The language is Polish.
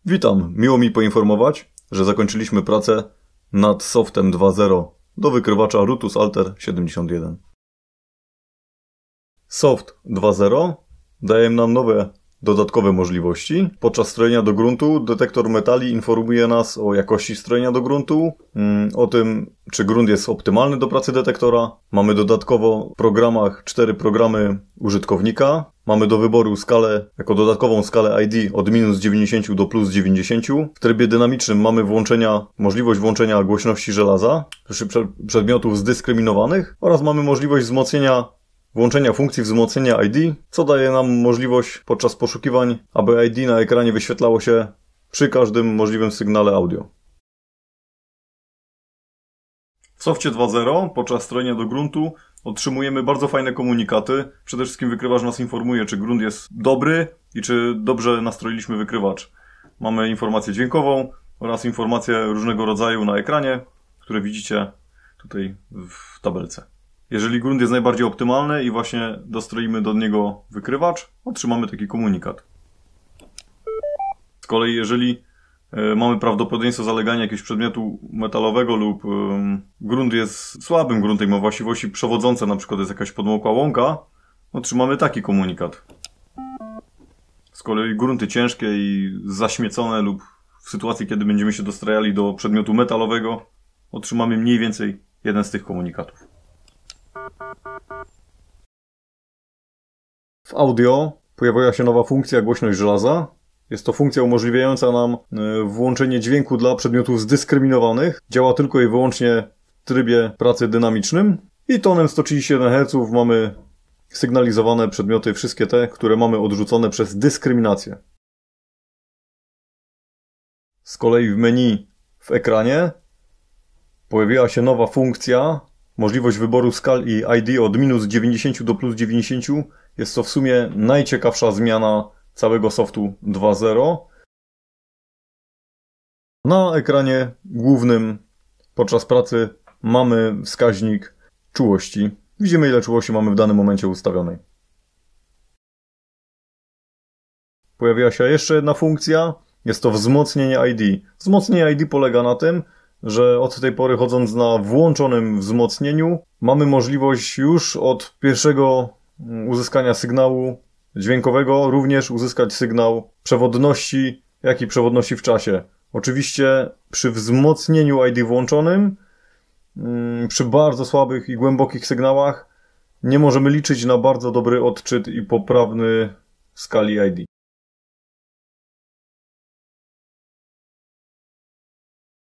Witam, miło mi poinformować, że zakończyliśmy pracę nad softem 2.0 do wykrywacza Rutus Alter 71. Soft 2.0 daje nam nowe dodatkowe możliwości. Podczas strojenia do gruntu detektor metali informuje nas o jakości strojenia do gruntu, o tym, czy grunt jest optymalny do pracy detektora. Mamy dodatkowo w programach 4 programy użytkownika. Mamy do wyboru skalę, jako dodatkową skalę ID od -90 do +90. W trybie dynamicznym mamy możliwość włączenia głośności żelaza przy przedmiotów zdyskryminowanych oraz mamy możliwość włączenia funkcji wzmocnienia ID, co daje nam możliwość podczas poszukiwań, aby ID na ekranie wyświetlało się przy każdym możliwym sygnale audio. W softie 2.0 podczas strojenia do gruntu otrzymujemy bardzo fajne komunikaty. Przede wszystkim wykrywacz nas informuje, czy grunt jest dobry i czy dobrze nastroiliśmy wykrywacz. Mamy informację dźwiękową oraz informacje różnego rodzaju na ekranie, które widzicie tutaj w tabelce. Jeżeli grunt jest najbardziej optymalny i właśnie dostroimy do niego wykrywacz, otrzymamy taki komunikat. Z kolei jeżeli mamy prawdopodobieństwo zalegania jakiegoś przedmiotu metalowego lub grunt jest słabym gruntem, ma właściwości przewodzące, na przykład jest jakaś podmokła łąka, otrzymamy taki komunikat. Z kolei grunty ciężkie i zaśmiecone lub w sytuacji, kiedy będziemy się dostrajali do przedmiotu metalowego, otrzymamy mniej więcej jeden z tych komunikatów. W audio pojawiła się nowa funkcja głośność żelaza. Jest to funkcja umożliwiająca nam włączenie dźwięku dla przedmiotów zdyskryminowanych. Działa tylko i wyłącznie w trybie pracy dynamicznym. I tonem 131 Hz mamy sygnalizowane przedmioty, wszystkie te, które mamy odrzucone przez dyskryminację. Z kolei w menu w ekranie pojawiła się nowa funkcja, możliwość wyboru skal i ID od -90 do +90. Jest to w sumie najciekawsza zmiana całego softu 2.0. Na ekranie głównym podczas pracy mamy wskaźnik czułości. Widzimy, ile czułości mamy w danym momencie ustawionej. Pojawiła się jeszcze jedna funkcja. Jest to wzmocnienie ID. Wzmocnienie ID polega na tym, że od tej pory, chodząc na włączonym wzmocnieniu, mamy możliwość już od pierwszego uzyskania sygnału dźwiękowego również uzyskać sygnał przewodności, jak i przewodności w czasie. Oczywiście przy wzmocnieniu ID włączonym, przy bardzo słabych i głębokich sygnałach nie możemy liczyć na bardzo dobry odczyt i poprawny skali ID.